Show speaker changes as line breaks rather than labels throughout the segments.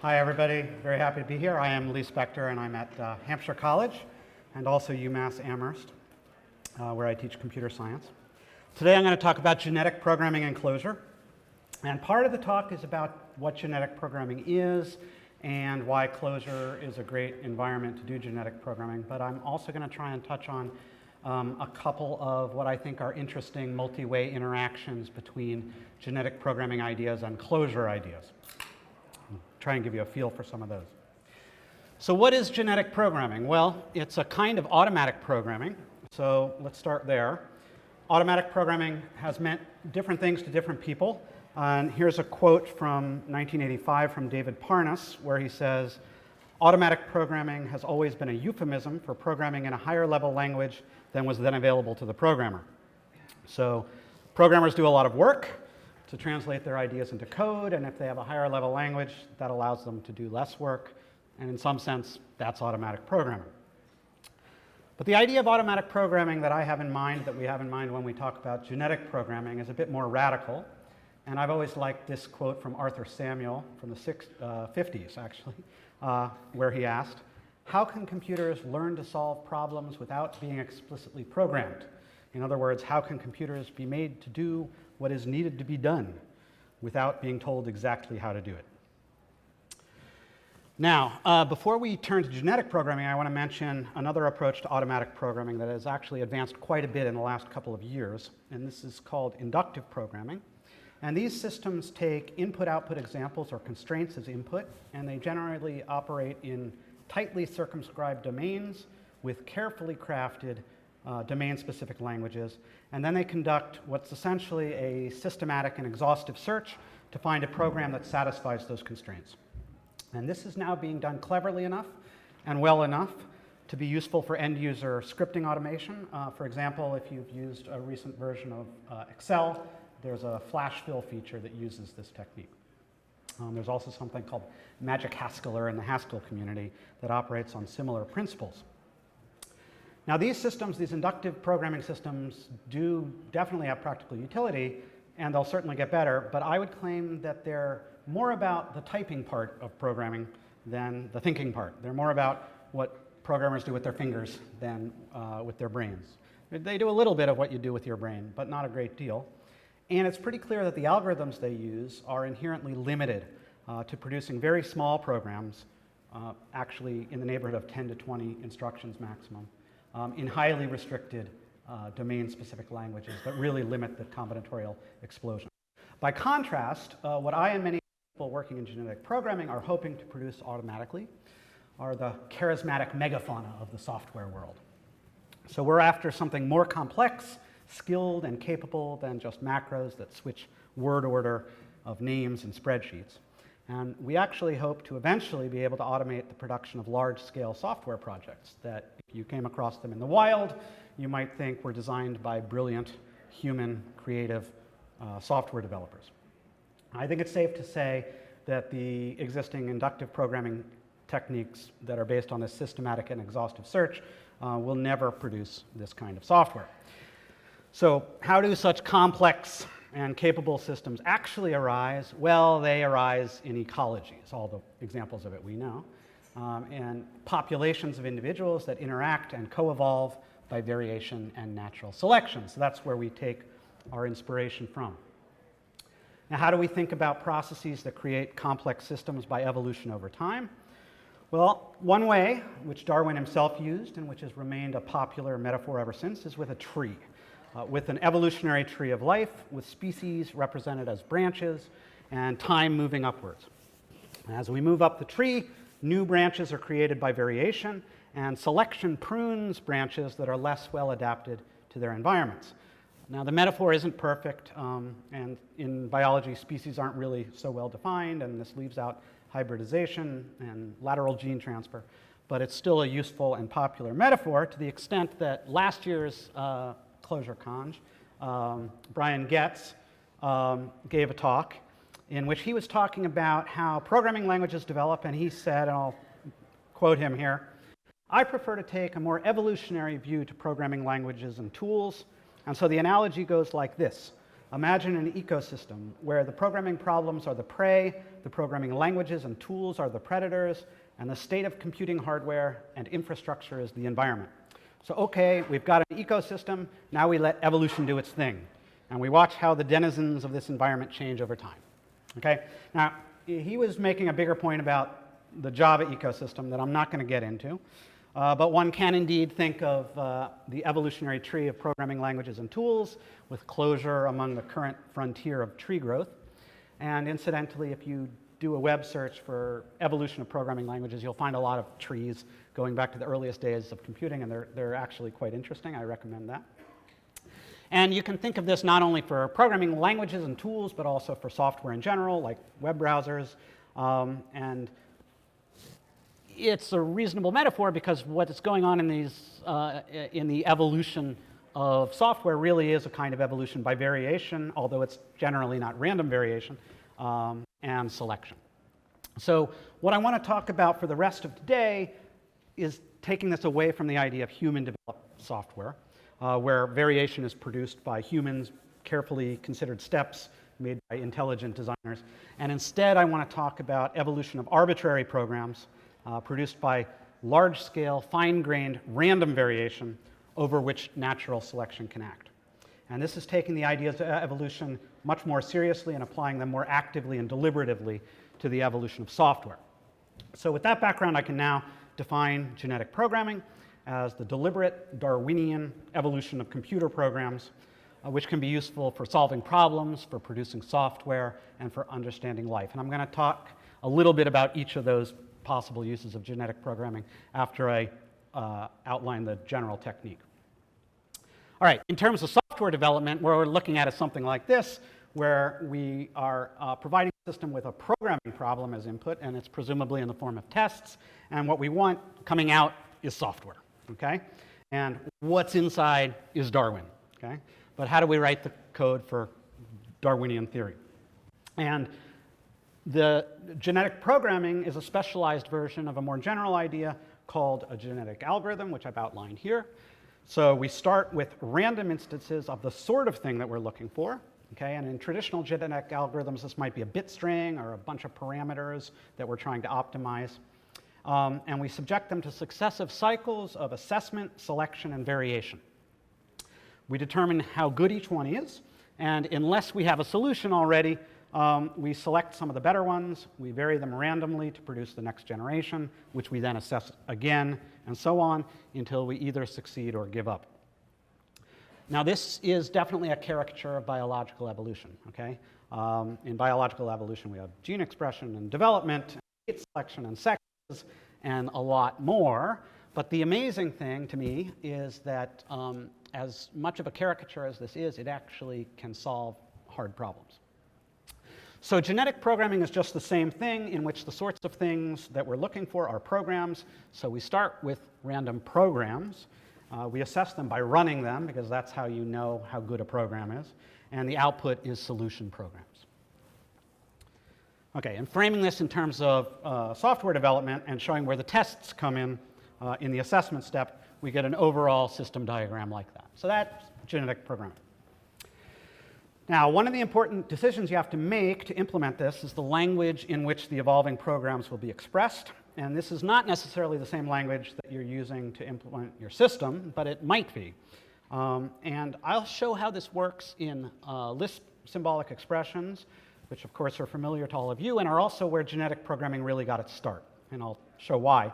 Hi everybody, very happy to be here. I am Lee Spector and I'm at Hampshire College and also UMass Amherst, where I teach computer science. Today I'm going to talk about genetic programming and Clojure. And part of the talk is about what genetic programming is and why Clojure is a great environment to do genetic programming. But I'm also going to try and touch on a couple of what I think are interesting multi-way interactions between genetic programming ideas and Clojure ideas. Try and give you a feel for some of those. So what is genetic programming? Well, it's a kind of automatic programming. So let's start there. Automatic programming has meant different things to different people. And here's a quote from 1985 from David Parnas, where he says, "Automatic programming has always been a euphemism for programming in a higher level language than was then available to the programmer." So programmers do a lot of work to translate their ideas into code, and if they have a higher level language, that allows them to do less work, and in some sense, that's automatic programming. But the idea of automatic programming that I have in mind, that we have in mind when we talk about genetic programming, is a bit more radical, and I've always liked this quote from Arthur Samuel from the 50s, actually, where he asked, "How can computers learn to solve problems without being explicitly programmed? In other words, how can computers be made to do what is needed to be done without being told exactly how to do it?" Now, before we turn to genetic programming, I want to mention another approach to automatic programming that has actually advanced quite a bit in the last couple of years, and this is called inductive programming. And these systems take input-output examples or constraints as input, and they generally operate in tightly circumscribed domains with carefully crafted domain-specific languages, and then they conduct what's essentially a systematic and exhaustive search to find a program that satisfies those constraints. And this is now being done cleverly enough and well enough to be useful for end-user scripting automation. For example, if you've used a recent version of Excel, there's a flash fill feature that uses this technique. There's also something called Magic Haskeller in the Haskell community that operates on similar principles. Now these systems, these inductive programming systems, do definitely have practical utility, and they'll certainly get better, but I would claim that they're more about the typing part of programming than the thinking part. They're more about what programmers do with their fingers than with their brains. They do a little bit of what you do with your brain, but not a great deal. And it's pretty clear that the algorithms they use are inherently limited to producing very small programs, actually in the neighborhood of 10 to 20 instructions maximum, in highly restricted domain-specific languages that really limit the combinatorial explosion. By contrast, what I and many people working in genetic programming are hoping to produce automatically are the charismatic megafauna of the software world. So we're after something more complex, skilled, and capable than just macros that switch word order of names and spreadsheets. And we actually hope to eventually be able to automate the production of large-scale software projects that, if you came across them in the wild, you might think were designed by brilliant, human, creative software developers. I think it's safe to say that the existing inductive programming techniques that are based on this systematic and exhaustive search will never produce this kind of software. So how do such complex and capable systems actually arise? Well, they arise in ecologies, all the examples of it we know, and populations of individuals that interact and co-evolve by variation and natural selection. So that's where we take our inspiration from. Now, how do we think about processes that create complex systems by evolution over time? Well, one way, which Darwin himself used and which has remained a popular metaphor ever since, is with a tree. With an evolutionary tree of life, with species represented as branches, and time moving upwards. As we move up the tree, new branches are created by variation, and selection prunes branches that are less well adapted to their environments. Now, the metaphor isn't perfect, and in biology, species aren't really so well defined, and this leaves out hybridization and lateral gene transfer, but it's still a useful and popular metaphor to the extent that last year's Clojure Conj, Brian Getz gave a talk in which he was talking about how programming languages develop, and he said, and I'll quote him here, "I prefer to take a more evolutionary view to programming languages and tools, and so the analogy goes like this. imagine an ecosystem where the programming problems are the prey, the programming languages and tools are the predators, and the state of computing hardware and infrastructure is the environment. So, okay, we've got an ecosystem, now we let evolution do its thing. And we watch how the denizens of this environment change over time. Okay? Now, he was making a bigger point about the Java ecosystem that I'm not going to get into. But one can indeed think of the evolutionary tree of programming languages and tools, with Clojure among the current frontier of tree growth. And incidentally, if you do a web search for evolution of programming languages, you'll find a lot of trees going back to the earliest days of computing, and they're actually quite interesting. I recommend that. And you can think of this not only for programming languages and tools, but also for software in general, like web browsers. And it's a reasonable metaphor because what is going on in these in the evolution of software really is a kind of evolution by variation, although it's generally not random variation, and selection. So what I want to talk about for the rest of today is taking this away from the idea of human-developed software, where variation is produced by humans, carefully considered steps made by intelligent designers. And instead, I want to talk about evolution of arbitrary programs produced by large-scale, fine-grained, random variation over which natural selection can act. And this is taking the ideas of evolution much more seriously and applying them more actively and deliberatively to the evolution of software. So with that background, I can now define genetic programming as the deliberate Darwinian evolution of computer programs, which can be useful for solving problems, for producing software, and for understanding life. And I'm going to talk a little bit about each of those possible uses of genetic programming after I outline the general technique. All right, in terms of software development, what we're looking at is something like this, where we are providing the system with a programming problem as input, and it's presumably in the form of tests, and what we want coming out is software, okay? And what's inside is Darwin, okay? But how do we write the code for Darwinian theory? And the genetic programming is a specialized version of a more general idea called a genetic algorithm, which I've outlined here. So we start with random instances of the sort of thing that we're looking for, okay? And in traditional genetic algorithms, this might be a bit string or a bunch of parameters that we're trying to optimize. And we subject them to successive cycles of assessment, selection, and variation. We determine how good each one is, and unless we have a solution already, we select some of the better ones, we vary them randomly to produce the next generation, which we then assess again, and so on, until we either succeed or give up. Now, this is definitely a caricature of biological evolution, okay? In biological evolution, we have gene expression and development, and selection and sexes, and a lot more. But the amazing thing to me is that as much of a caricature as this is, it actually can solve hard problems. So genetic programming is just the same thing in which the sorts of things that we're looking for are programs. So we start with random programs. We assess them by running them, because that's how you know how good a program is. And the output is solution programs. Okay, and framing this in terms of software development and showing where the tests come in the assessment step, we get an overall system diagram like that. So that's genetic programming. Now, one of the important decisions you have to make to implement this is the language in which the evolving programs will be expressed. And this is not necessarily the same language that you're using to implement your system, but it might be. And I'll show how this works in Lisp symbolic expressions, which of course are familiar to all of you and are also where genetic programming really got its start. And I'll show why.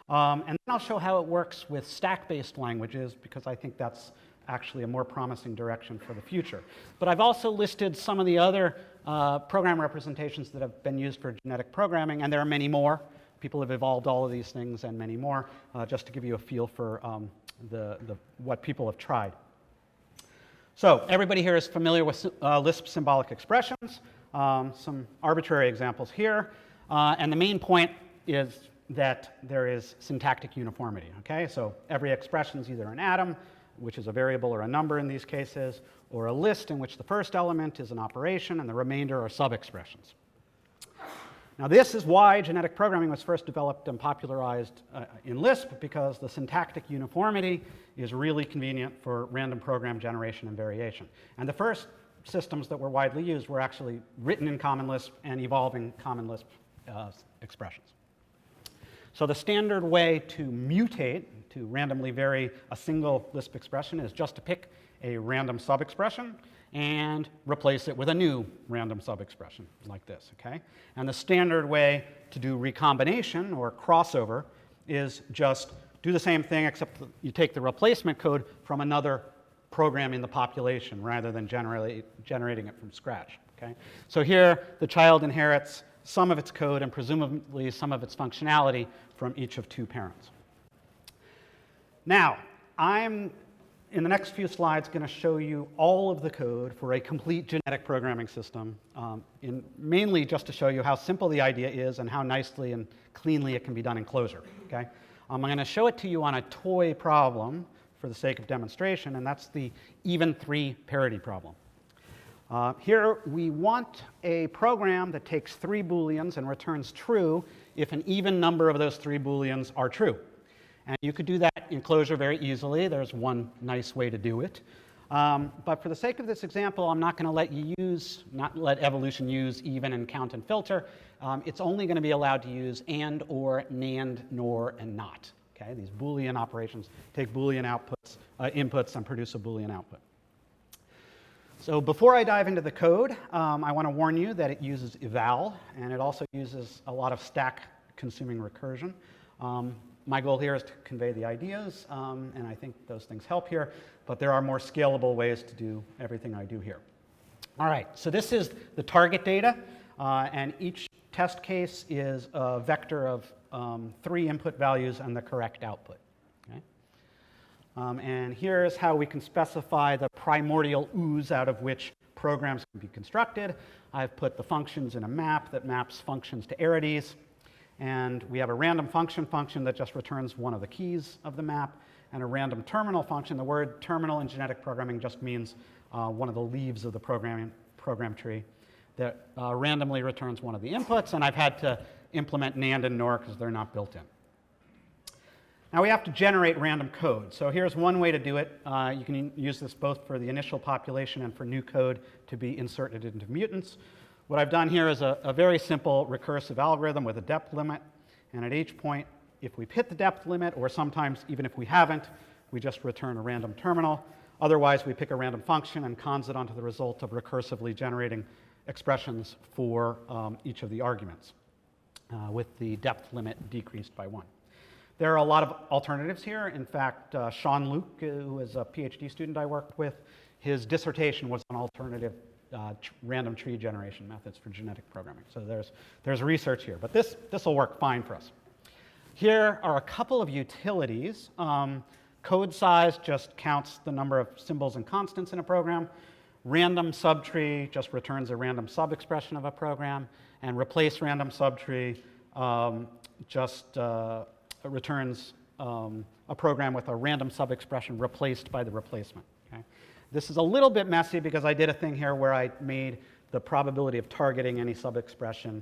And then I'll show how it works with stack-based languages, because I think that's actually a more promising direction for the future. But I've also listed some of the other program representations that have been used for genetic programming, and there are many more. People have evolved all of these things and many more, just to give you a feel for what people have tried. So everybody here is familiar with Lisp symbolic expressions. Some arbitrary examples here. And the main point is that there is syntactic uniformity, okay? So every expression is either an atom, which is a variable or a number in these cases, or a list in which the first element is an operation and the remainder are sub-expressions. Now, this is why genetic programming was first developed and popularized in Lisp, because the syntactic uniformity is really convenient for random program generation and variation. And the first systems that were widely used were actually written in Common Lisp and evolving Common Lisp expressions. So the standard way to mutate, to randomly vary a single Lisp expression, is just to pick a random sub-expression and replace it with a new random sub-expression, like this, okay? And the standard way to do recombination, or crossover, is just do the same thing, except you take the replacement code from another program in the population rather than generating it from scratch, okay? So here, the child inherits some of its code and presumably some of its functionality from each of two parents. Now, I'm, in the next few slides, going to show you all of the code for a complete genetic programming system, mainly just to show you how simple the idea is and how nicely and cleanly it can be done in Clojure, okay? I'm going to show it to you on a toy problem for the sake of demonstration, and that's the even 3 parity problem. Here we want a program that takes 3 Booleans and returns true if an even number of those 3 Booleans are true. And you could do that in Clojure very easily. There's one nice way to do it. But for the sake of this example, I'm not going to not let evolution use even and count and filter. It's only going to be allowed to use and, or, NAND, NOR, and NOT. Okay? These Boolean operations take Boolean inputs and produce a Boolean output. So before I dive into the code, I want to warn you that it uses eval, and it also uses a lot of stack-consuming recursion. My goal here is to convey the ideas, and I think those things help here, but there are more scalable ways to do everything I do here. All right, so this is the target data, and each test case is a vector of 3 input values and the correct output. Okay? And here's how we can specify the primordial ooze out of which programs can be constructed. I've put the functions in a map that maps functions to arities. And we have a random function that just returns one of the keys of the map, and a random terminal function. The word terminal in genetic programming just means one of the leaves of the program tree that randomly returns one of the inputs. And I've had to implement NAND and NOR because they're not built in. Now we have to generate random code. So here's one way to do it. You can use this both for the initial population and for new code to be inserted into mutants. What I've done here is a very simple recursive algorithm with a depth limit. And at each point, if we've hit the depth limit, or sometimes even if we haven't, we just return a random terminal. Otherwise, we pick a random function and cons it onto the result of recursively generating expressions for each of the arguments, with the depth limit decreased by 1. There are a lot of alternatives here. In fact, Sean Luke, who is a PhD student I worked with, his dissertation was on alternative random tree generation methods for genetic programming. So there's research here, but this will work fine for us. Here are a couple of utilities. Code size just counts the number of symbols and constants in a program. Random subtree just returns a random sub-expression of a program. And replace random subtree just returns a program with a random sub-expression replaced by the replacement. Okay? This is a little bit messy because I did a thing here where I made the probability of targeting any sub-expression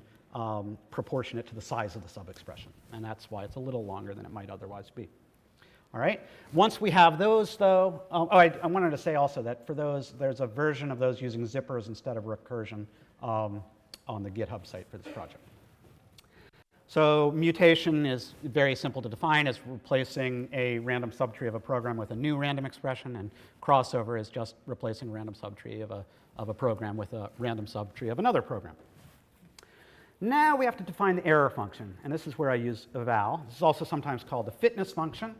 proportionate to the size of the sub-expression. And that's why it's a little longer than it might otherwise be. All right. Once we have those, though, I wanted to say also that for those, there's a version of those using zippers instead of recursion on the GitHub site for this project. So mutation is very simple to define as replacing a random subtree of a program with a new random expression, and crossover is just replacing a random subtree of a program with a random subtree of another program. Now we have to define the error function, and this is where I use eval. This is also sometimes called the fitness function,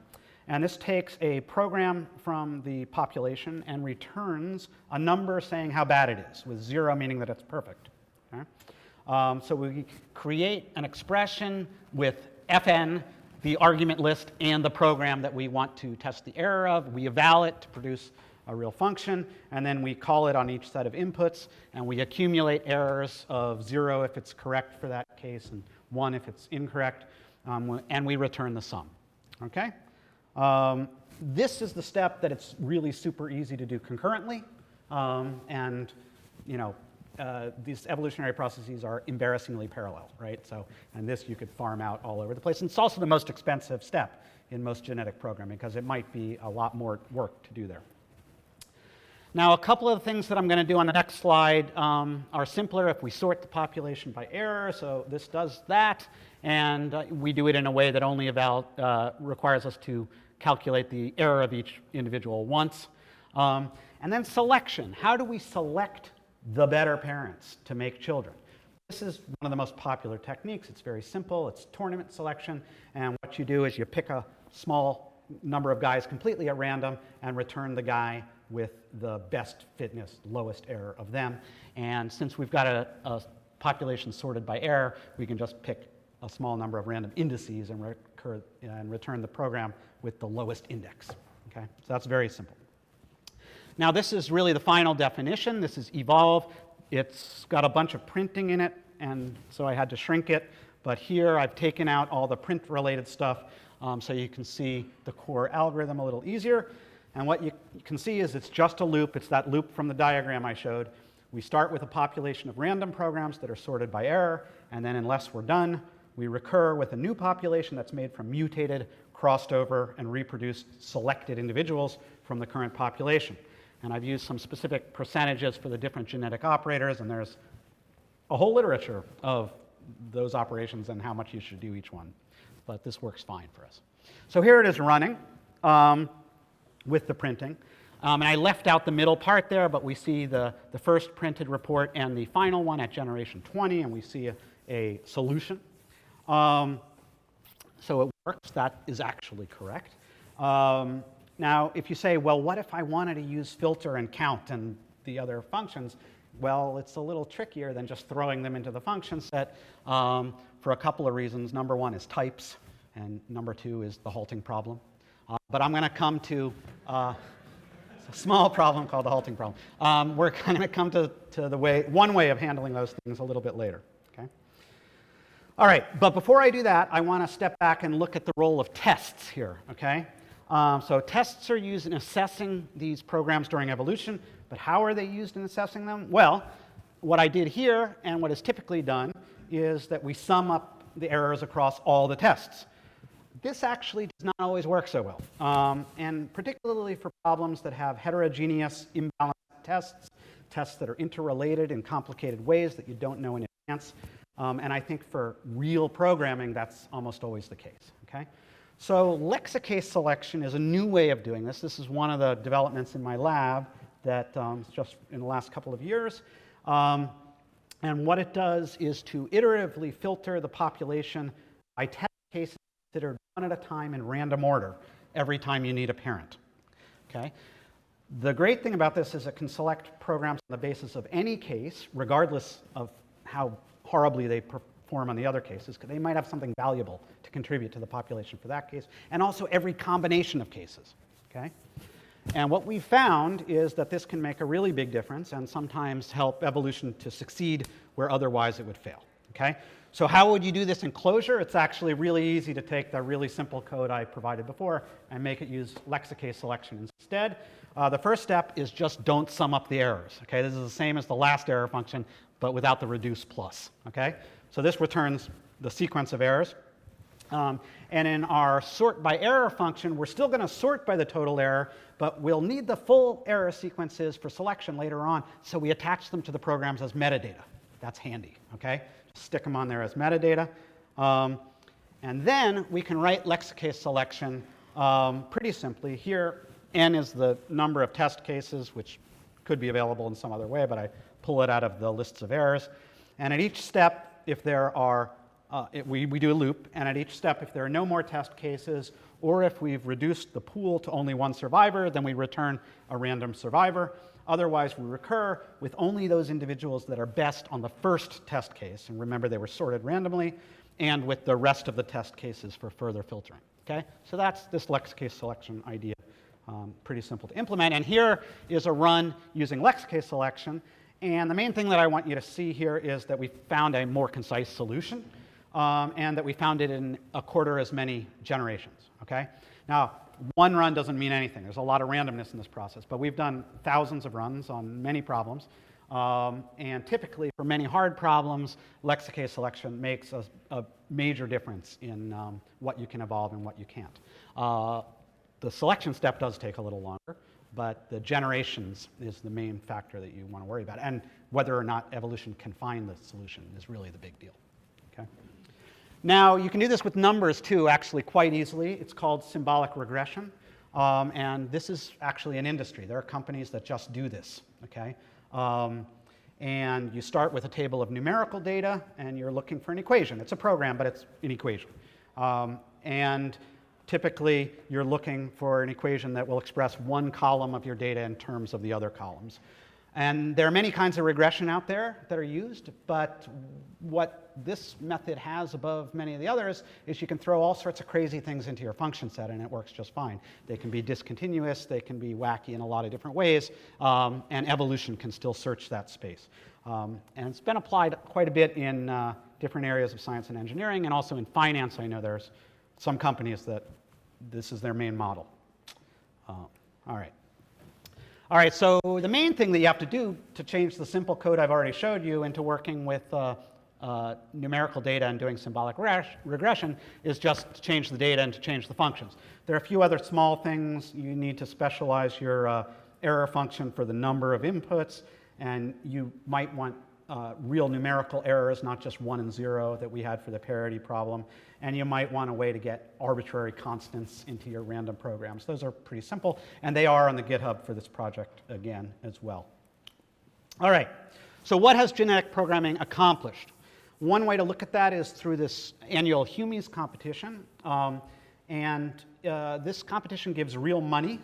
and this takes a program from the population and returns a number saying how bad it is, with 0 meaning that it's perfect. Okay? So we create an expression with fn, the argument list, and the program that we want to test the error of. We eval it to produce a real function, and then we call it on each set of inputs, and we accumulate errors of 0 if it's correct for that case, and 1 if it's incorrect, and we return the sum. Okay? This is the step that it's really super easy to do concurrently, and you know, these evolutionary processes are embarrassingly parallel, right? So, and this you could farm out all over the place. And it's also the most expensive step in most genetic programming because it might be a lot more work to do there. Now, a couple of things that I'm going to do on the next slide are simpler if we sort the population by error. So this does that, and we do it in a way that only requires us to calculate the error of each individual once. And then selection. How do we select the better parents to make children? This is one of the most popular techniques. It's very simple. It's tournament selection, and what you do is you pick a small number of guys completely at random and return the guy with the best fitness, lowest error of them. And since we've got a population sorted by error, we can just pick a small number of random indices and return the program with the lowest index. Okay? So that's very simple. Now this is really the final definition. This is evolve. It's got a bunch of printing in it, and so I had to shrink it. But here I've taken out all the print-related stuff so you can see the core algorithm a little easier. And what you can see is it's just a loop. It's that loop from the diagram I showed. We start with a population of random programs that are sorted by error, and then unless we're done, we recur with a new population that's made from mutated, crossed over, and reproduced selected individuals from the current population. And I've used some specific percentages for the different genetic operators, and there's a whole literature of those operations and how much you should do each one. But this works fine for us. So here it is running with the printing. And I left out the middle part there, but we see the first printed report and the final one at generation 20, and we see a solution. So it works. That is actually correct. Now, if you say, well, what if I wanted to use filter and count and the other functions? Well, it's a little trickier than just throwing them into the function set for a couple of reasons. Number one is types, and number two is the halting problem. But I'm going to come to a small problem called the halting problem. We're going to come to one way of handling those things a little bit later. Okay? All right, but before I do that, I want to step back and look at the role of tests here. Okay? So tests are used in assessing these programs during evolution, but how are they used in assessing them? Well, what I did here, and what is typically done, is that we sum up the errors across all the tests. This actually does not always work so well, and particularly for problems that have heterogeneous, imbalanced tests that are interrelated in complicated ways that you don't know in advance. And I think for real programming, that's almost always the case. Okay? So lexicase selection is a new way of doing this. This is one of the developments in my lab that just in the last couple of years. And what it does is to iteratively filter the population by test cases considered one at a time in random order every time you need a parent. Okay? The great thing about this is it can select programs on the basis of any case, regardless of how horribly they perform on the other cases, because they might have something valuable to contribute to the population for that case, and also every combination of cases. Okay? And what we found is that this can make a really big difference and sometimes help evolution to succeed where otherwise it would fail. Okay? So how would you do this in Clojure? It's actually really easy to take the really simple code I provided before and make it use lexicase selection instead. The first step is just don't sum up the errors. Okay? This is the same as the last error function, but without the reduce plus. Okay? So this returns the sequence of errors. And in our sort by error function, we're still going to sort by the total error, but we'll need the full error sequences for selection later on, so we attach them to the programs as metadata. That's handy. Okay? Just stick them on there as metadata. And then we can write lexicase selection pretty simply. Here, n is the number of test cases, which could be available in some other way, but I pull it out of the lists of errors. And at each step, if there are, we do a loop, and at each step, if there are no more test cases, or if we've reduced the pool to only one survivor, then we return a random survivor. Otherwise, we recur with only those individuals that are best on the first test case. And remember, they were sorted randomly, and with the rest of the test cases for further filtering. Okay? So that's this lexicase selection idea. Pretty simple to implement. And here is a run using lexicase selection. And the main thing that I want you to see here is that we found a more concise solution, and that we found it in a quarter as many generations. Okay? Now, one run doesn't mean anything. There's a lot of randomness in this process, but we've done thousands of runs on many problems. And typically, for many hard problems, lexicase selection makes a major difference in what you can evolve and what you can't. The selection step does take a little longer, but the generations is the main factor that you want to worry about. And whether or not evolution can find the solution is really the big deal. Okay? Now, you can do this with numbers too, actually, quite easily. It's called symbolic regression. And this is actually an industry. There are companies that just do this. Okay? And you start with a table of numerical data, and you're looking for an equation. It's a program, but it's an equation. And typically, you're looking for an equation that will express one column of your data in terms of the other columns. And there are many kinds of regression out there that are used, but what this method has above many of the others is you can throw all sorts of crazy things into your function set, and it works just fine. They can be discontinuous, they can be wacky in a lot of different ways, and evolution can still search that space. And it's been applied quite a bit in different areas of science and engineering, and also in finance. I know there's some companies that this is their main model. All right. All right, so the main thing that you have to do to change the simple code I've already showed you into working with numerical data and doing symbolic regression is just to change the data and to change the functions. There are a few other small things. You need to specialize your error function for the number of inputs, and you might want real numerical errors, not just 1 and 0 that we had for the parity problem. And you might want a way to get arbitrary constants into your random programs. Those are pretty simple, and they are on the GitHub for this project again as well. All right, so what has genetic programming accomplished? One way to look at that is through this annual Humies competition. This competition gives real money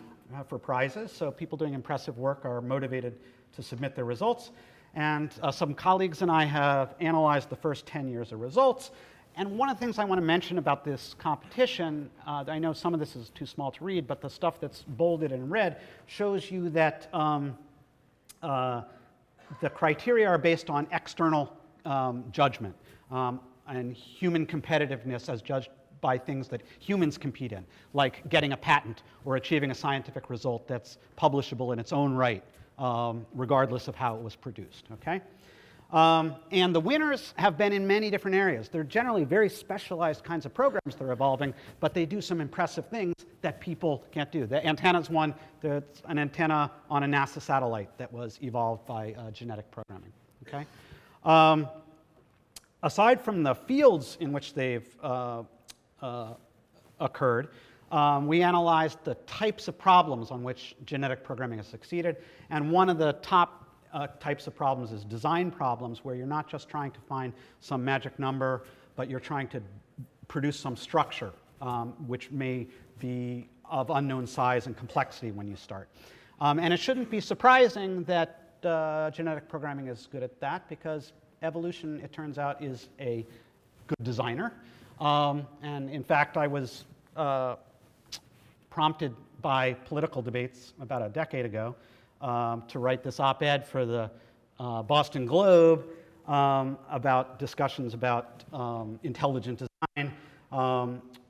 for prizes, so people doing impressive work are motivated to submit their results. And some colleagues and I have analyzed the first 10 years of results. And one of the things I want to mention about this competition, I know some of this is too small to read, but the stuff that's bolded in red shows you that the criteria are based on external judgment and human competitiveness as judged by things that humans compete in, like getting a patent or achieving a scientific result that's publishable in its own right, regardless of how it was produced. Okay? And the winners have been in many different areas. They're generally very specialized kinds of programs they're evolving, but they do some impressive things that people can't do. The antenna's one. There's an antenna on a NASA satellite that was evolved by genetic programming. Okay? Aside from the fields in which they've occurred, we analyzed the types of problems on which genetic programming has succeeded. And one of the top types of problems is design problems, where you're not just trying to find some magic number, but you're trying to produce some structure, which may be of unknown size and complexity when you start. And it shouldn't be surprising that genetic programming is good at that, because evolution, it turns out, is a good designer. And in fact, I was prompted by political debates about a decade ago to write this op-ed for the Boston Globe about discussions about intelligent design,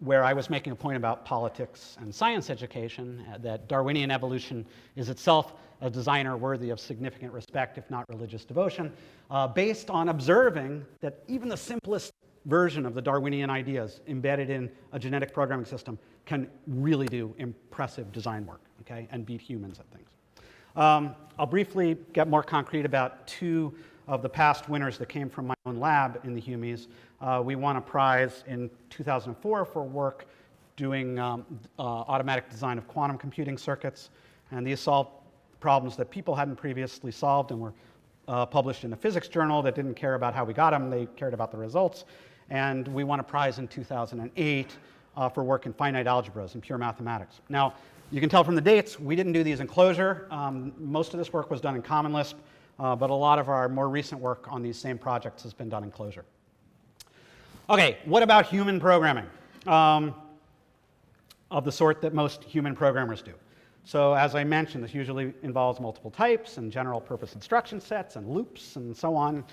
where I was making a point about politics and science education, that Darwinian evolution is itself a designer worthy of significant respect, if not religious devotion, based on observing that even the simplest version of the Darwinian ideas embedded in a genetic programming system can really do impressive design work, okay, and beat humans at things. I'll briefly get more concrete about two of the past winners that came from my own lab in the Humies. We won a prize in 2004 for work doing automatic design of quantum computing circuits, and these solved problems that people hadn't previously solved and were published in a physics journal that didn't care about how we got them, they cared about the results. And we won a prize in 2008 for work in finite algebras and pure mathematics. Now, you can tell from the dates, we didn't do these in Clojure. Most of this work was done in Common Lisp, but a lot of our more recent work on these same projects has been done in Clojure. Okay, what about human programming? Of the sort that most human programmers do. So as I mentioned, this usually involves multiple types and general purpose instruction sets and loops and so on,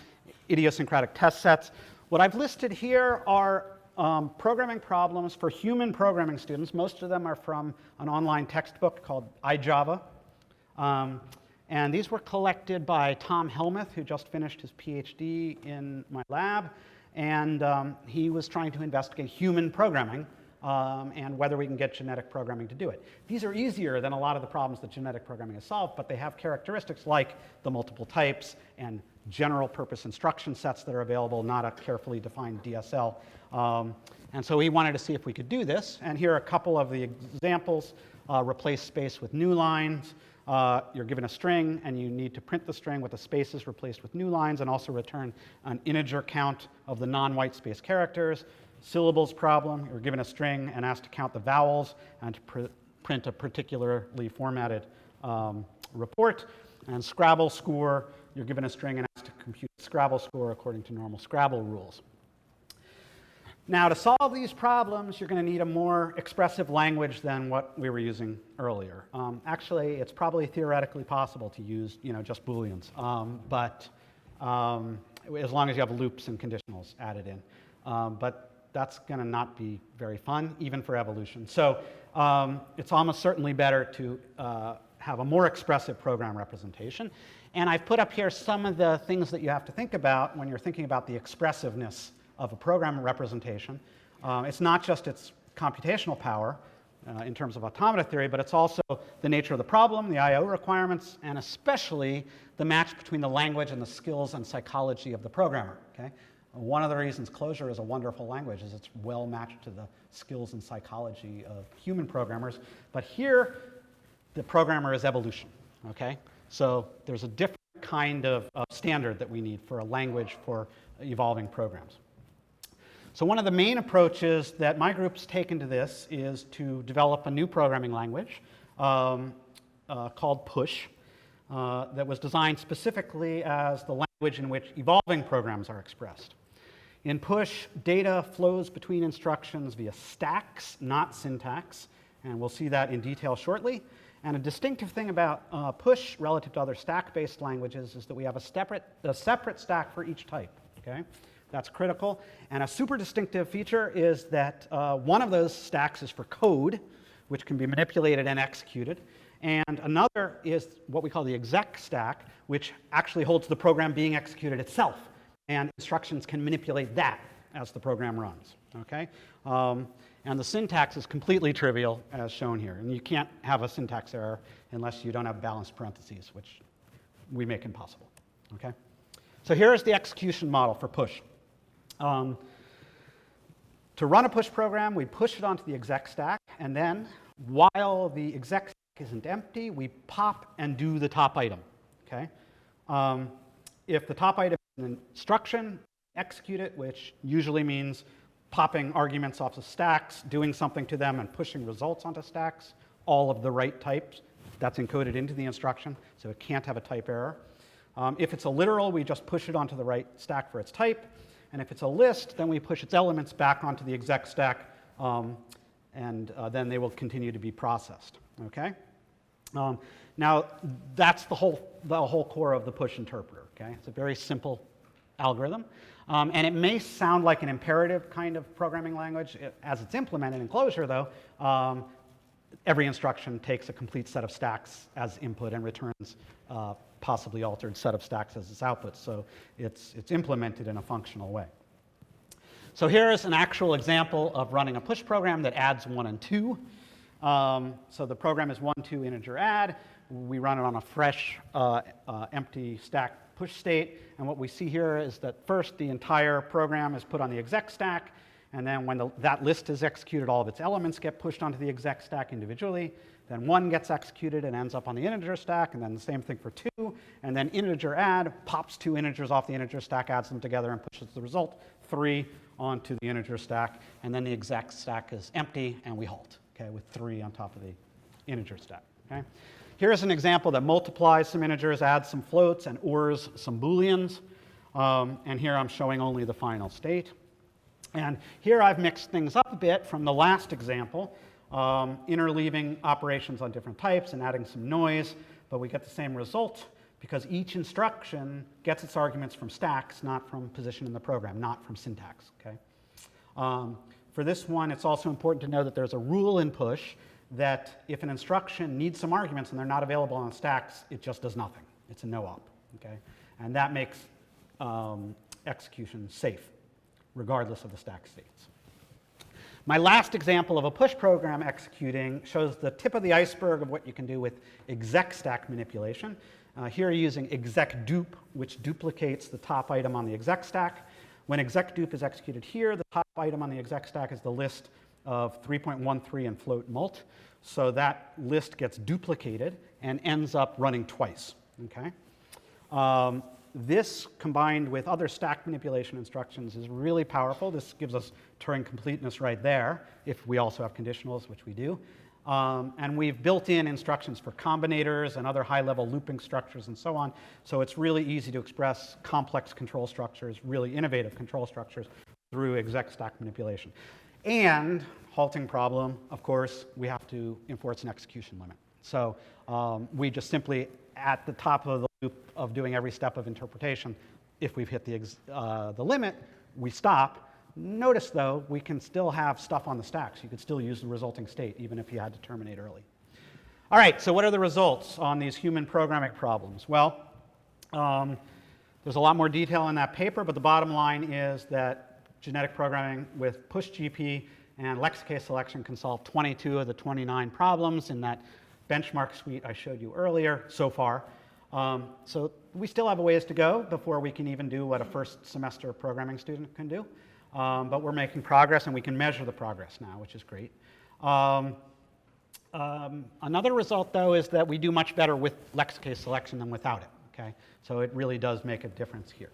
idiosyncratic test sets. What I've listed here are programming problems for human programming students. Most of them are from an online textbook called iJava. And these were collected by Tom Helmuth, who just finished his PhD in my lab. And he was trying to investigate human programming and whether we can get genetic programming to do it. These are easier than a lot of the problems that genetic programming has solved, but they have characteristics like the multiple types and general purpose instruction sets that are available, not a carefully defined DSL. And so we wanted to see if we could do this. And here are a couple of the examples. Replace space with new lines. You're given a string, and you need to print the string with the spaces replaced with new lines, and also return an integer count of the non-white space characters. Syllables problem. You're given a string and asked to count the vowels and to print a particularly formatted report. And Scrabble score. You're given a string and asked to compute Scrabble score according to normal Scrabble rules. Now, to solve these problems, you're going to need a more expressive language than what we were using earlier. Actually, it's probably theoretically possible to use, just Booleans, but as long as you have loops and conditionals added in. But that's going to not be very fun, even for evolution. So it's almost certainly better to have a more expressive program representation. And I've put up here some of the things that you have to think about when you're thinking about the expressiveness of a program representation. It's not just its computational power in terms of automata theory, but it's also the nature of the problem, the I/O requirements, and especially the match between the language and the skills and psychology of the programmer. Okay? One of the reasons Clojure is a wonderful language is it's well matched to the skills and psychology of human programmers. But here, the programmer is evolution. Okay? So there's a different kind of standard that we need for a language for evolving programs. So one of the main approaches that my group's taken to this is to develop a new programming language called Push that was designed specifically as the language in which evolving programs are expressed. In Push, data flows between instructions via stacks, not syntax, and we'll see that in detail shortly. And a distinctive thing about Push relative to other stack-based languages is that we have a separate stack for each type. Okay? That's critical. And a super distinctive feature is that one of those stacks is for code, which can be manipulated and executed. And another is what we call the exec stack, which actually holds the program being executed itself. And instructions can manipulate that as the program runs. Okay? And the syntax is completely trivial, as shown here. And you can't have a syntax error unless you don't have balanced parentheses, which we make impossible. Okay? So here is the execution model for Push. To run a push program, we push it onto the exec stack, and then while the exec stack isn't empty, we pop and do the top item. Okay? If the top item is an instruction, execute it, which usually means popping arguments off of stacks, doing something to them, and pushing results onto stacks, all of the right types. That's encoded into the instruction, so it can't have a type error. If it's a literal, we just push it onto the right stack for its type. And if it's a list, then we push its elements back onto the exec stack, and then they will continue to be processed. Okay? Now, that's the whole core of the push interpreter. Okay? It's a very simple algorithm. And it may sound like an imperative kind of programming language. As it's implemented in Clojure, though, every instruction takes a complete set of stacks as input and returns possibly altered set of stacks as its output. So it's implemented in a functional way. So here is an actual example of running a push program that adds 1 and 2. So the program is 1, 2 integer add. We run it on a fresh empty stack push state. And what we see here is that first the entire program is put on the exec stack. And then when that list is executed, all of its elements get pushed onto the exec stack individually. Then 1 gets executed and ends up on the integer stack, and then the same thing for 2. And then integer add pops 2 integers off the integer stack, adds them together, and pushes the result 3 onto the integer stack. And then the exec stack is empty, and we halt, okay, with 3 on top of the integer stack. Okay? Here's an example that multiplies some integers, adds some floats, and ORs some booleans. And here I'm showing only the final state. And here I've mixed things up a bit from the last example, interleaving operations on different types and adding some noise, but we get the same result because each instruction gets its arguments from stacks, not from position in the program, not from syntax. Okay? For this one, it's also important to know that there's a rule in push that if an instruction needs some arguments and they're not available on stacks, it just does nothing. It's a no-op. Okay? And that makes execution safe, regardless of the stack states. My last example of a push program executing shows the tip of the iceberg of what you can do with exec stack manipulation. Here using exec dupe, which duplicates the top item on the exec stack. When exec dupe is executed here, the top item on the exec stack is the list of 3.13 and float mult. So that list gets duplicated and ends up running twice. Okay? This, combined with other stack manipulation instructions, is really powerful. This gives us Turing completeness right there, if we also have conditionals, which we do. And we've built in instructions for combinators and other high-level looping structures and so on. So it's really easy to express complex control structures, really innovative control structures, through exec stack manipulation. And, halting problem, of course, we have to enforce an execution limit. So we just simply, at the top of the loop of doing every step of interpretation, if we've hit the limit, we stop. Notice, though, we can still have stuff on the stack, so you could still use the resulting state, even if you had to terminate early. All right, so what are the results on these human programming problems? Well, there's a lot more detail in that paper, but the bottom line is that genetic programming with PushGP and lexicase selection can solve 22 of the 29 problems in that benchmark suite I showed you earlier so far. So we still have a ways to go before we can even do what a first semester programming student can do. But we're making progress, and we can measure the progress now, which is great. Another result, though, is that we do much better with lexicase selection than without it. Okay? So it really does make a difference here.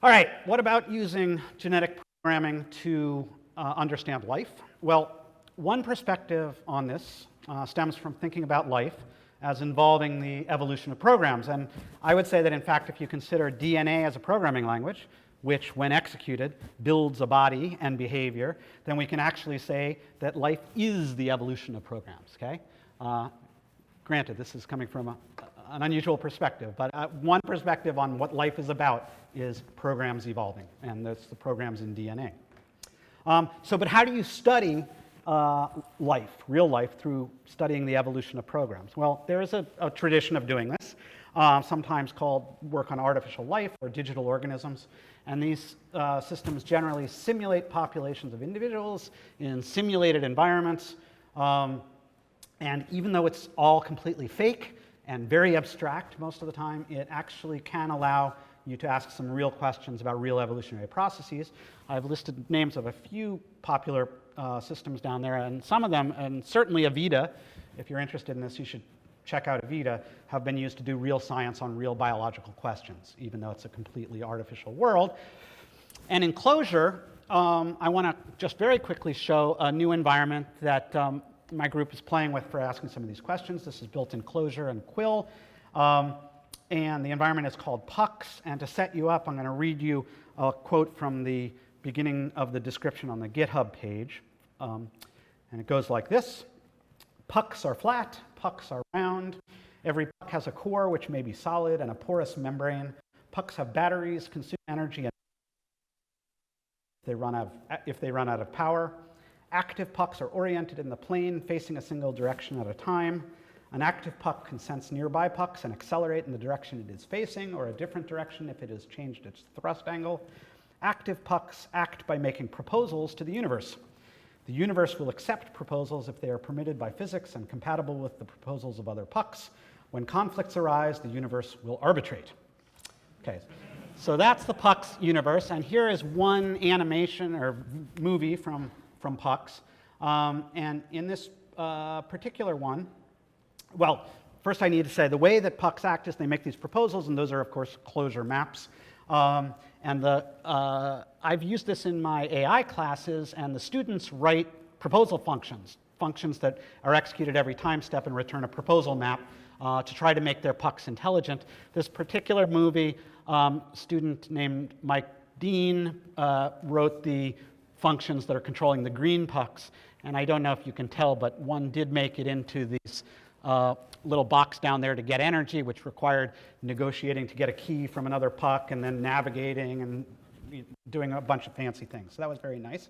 All right, what about using genetic programming to understand life? Well, one perspective on this stems from thinking about life as involving the evolution of programs. And I would say that, in fact, if you consider DNA as a programming language, which, when executed, builds a body and behavior, then we can actually say that life is the evolution of programs, okay? Granted, this is coming from an unusual perspective, but one perspective on what life is about is programs evolving, and that's the programs in DNA. But how do you study life, real life, through studying the evolution of programs? Well, there is a tradition of doing this, sometimes called work on artificial life or digital organisms. And these systems generally simulate populations of individuals in simulated environments. And even though it's all completely fake and very abstract most of the time, it actually can allow you to ask some real questions about real evolutionary processes. I've listed names of a few popular systems down there, and some of them, and certainly Avita, if you're interested in this, you should check out Avita, have been used to do real science on real biological questions, even though it's a completely artificial world. And in Clojure, I want to just very quickly show a new environment that my group is playing with for asking some of these questions. This is built in Clojure and Quil. And the environment is called Pucks. And to set you up, I'm going to read you a quote from the beginning of the description on the GitHub page. And it goes like this. Pucks are flat, pucks are round. Every puck has a core, which may be solid, and a porous membrane. Pucks have batteries, consume energy, and if they run out of power. Active pucks are oriented in the plane, facing a single direction at a time. An active puck can sense nearby pucks and accelerate in the direction it is facing, or a different direction if it has changed its thrust angle. Active pucks act by making proposals to the universe. The universe will accept proposals if they are permitted by physics and compatible with the proposals of other pucks. When conflicts arise, the universe will arbitrate. Okay, so that's the Pucks universe, and here is one animation or movie from Pucks. And in this particular one, well, first I need to say the way that Pucks act is they make these proposals, and those are, of course, Clojure maps. I've used this in my AI classes, and the students write proposal functions that are executed every time step and return a proposal map to try to make their pucks intelligent. This particular movie, student named Mike Dean wrote the functions that are controlling the green pucks, and I don't know if you can tell, but one did make it into these little box down there to get energy, which required negotiating to get a key from another puck and then navigating and doing a bunch of fancy things. So that was very nice.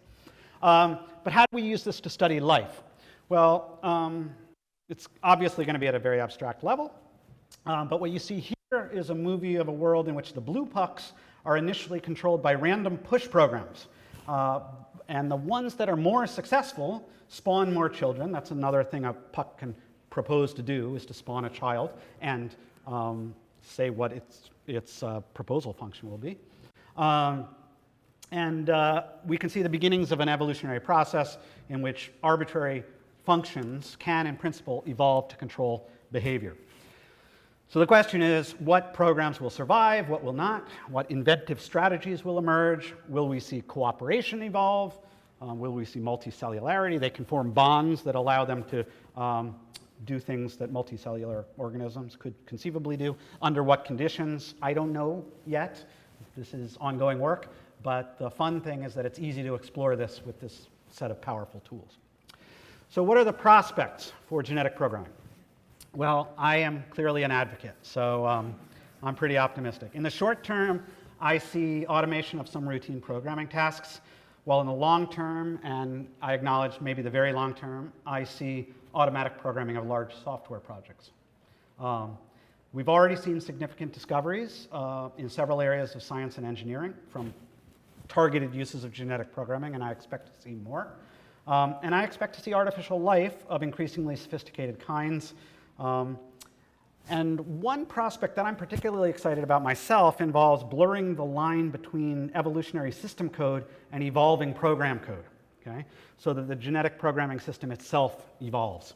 But how do we use this to study life? Well, it's obviously going to be at a very abstract level. But what you see here is a movie of a world in which the blue pucks are initially controlled by random push programs. And the ones that are more successful spawn more children. That's another thing a puck can propose to do, is to spawn a child and say what its proposal function will be. We can see the beginnings of an evolutionary process in which arbitrary functions can, in principle, evolve to control behavior. So the question is, what programs will survive, what will not? What inventive strategies will emerge? Will we see cooperation evolve? Will we see multicellularity? They can form bonds that allow them to do things that multicellular organisms could conceivably do. Under what conditions? I don't know yet. This is ongoing work. But the fun thing is that it's easy to explore this with this set of powerful tools. So what are the prospects for genetic programming? Well, I am clearly an advocate, so I'm pretty optimistic. In the short term, I see automation of some routine programming tasks, while in the long term, and I acknowledge maybe the very long term, I see automatic programming of large software projects. We've already seen significant discoveries in several areas of science and engineering from targeted uses of genetic programming, and I expect to see more. And I expect to see artificial life of increasingly sophisticated kinds. And one prospect that I'm particularly excited about myself involves blurring the line between evolutionary system code and evolving program code, okay? So that the genetic programming system itself evolves.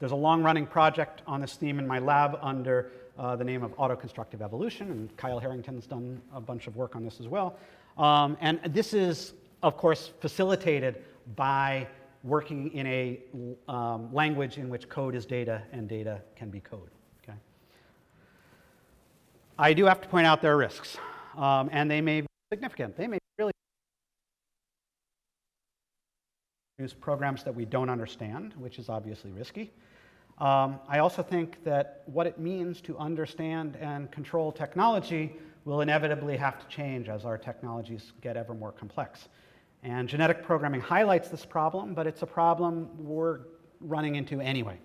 There's a long-running project on this theme in my lab under the name of auto-constructive evolution, and Kyle Harrington's done a bunch of work on this as well. And this is, of course, facilitated by working in a language in which code is data and data can be code. Okay? I do have to point out there are risks, and they may be significant. They may really use programs that we don't understand, which is obviously risky. I also think that what it means to understand and control technology will inevitably have to change as our technologies get ever more complex. And genetic programming highlights this problem, but it's a problem we're running into anyway,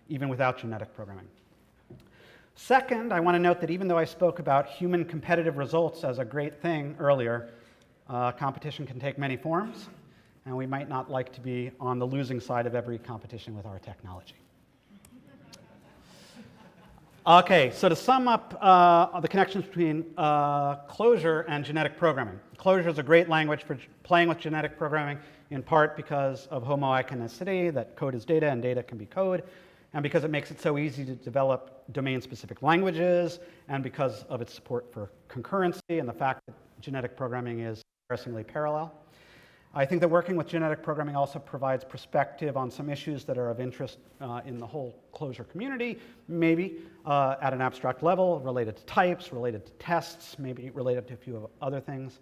even without genetic programming. Second, I want to note that even though I spoke about human competitive results as a great thing earlier, competition can take many forms, and we might not like to be on the losing side of every competition with our technology. Okay, so to sum up the connections between Clojure and genetic programming. Clojure is a great language for playing with genetic programming, in part because of homoiconicity, that code is data and data can be code, and because it makes it so easy to develop domain-specific languages, and because of its support for concurrency and the fact that genetic programming is embarrassingly parallel. I think that working with genetic programming also provides perspective on some issues that are of interest in the whole Clojure community, maybe at an abstract level, related to types, related to tests, maybe related to a few other things.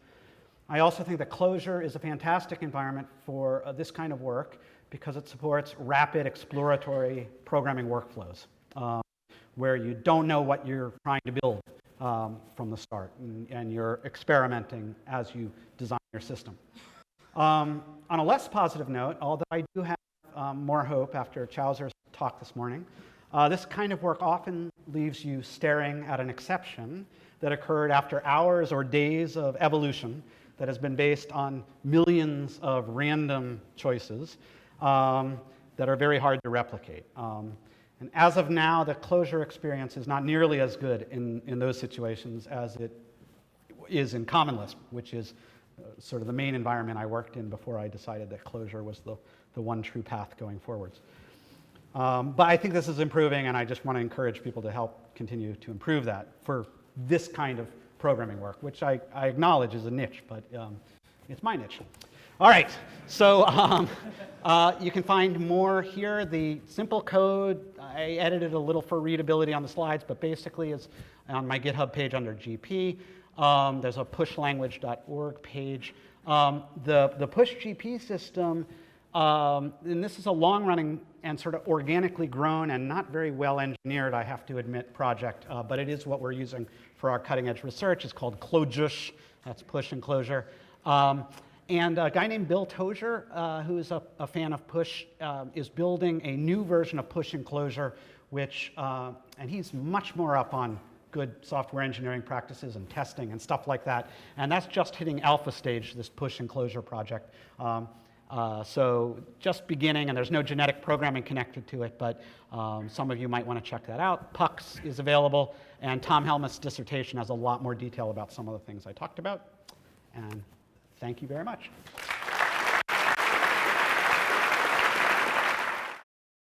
I also think that Clojure is a fantastic environment for this kind of work because it supports rapid exploratory programming workflows where you don't know what you're trying to build from the start, and you're experimenting as you design your system. On a less positive note, although I do have more hope after Chowser's talk this morning, this kind of work often leaves you staring at an exception that occurred after hours or days of evolution that has been based on millions of random choices that are very hard to replicate. And as of now, the Clojure experience is not nearly as good in those situations as it is in Common Lisp, which is sort of the main environment I worked in before I decided that Clojure was the one true path going forwards. But I think this is improving, and I just want to encourage people to help continue to improve that for this kind of programming work, which I acknowledge is a niche, but it's my niche. All right, so you can find more here. The simple code, I edited a little for readability on the slides, but basically is on my GitHub page under GP. There's a pushlanguage.org page. The PushGP system, and this is a long-running and sort of organically grown and not very well engineered, I have to admit, project, but it is what we're using for our cutting-edge research. It's called Clojure. That's Push and Clojure. And a guy named Bill Tozier, who is a fan of Push, is building a new version of Push and Clojure, which, and he's much more up on good software engineering practices and testing and stuff like that. And that's just hitting alpha stage, this Push and Clojure project. So just beginning, and there's no genetic programming connected to it, but some of you might want to check that out. Pux is available, and Tom Helmuth's dissertation has a lot more detail about some of the things I talked about. And thank you very much.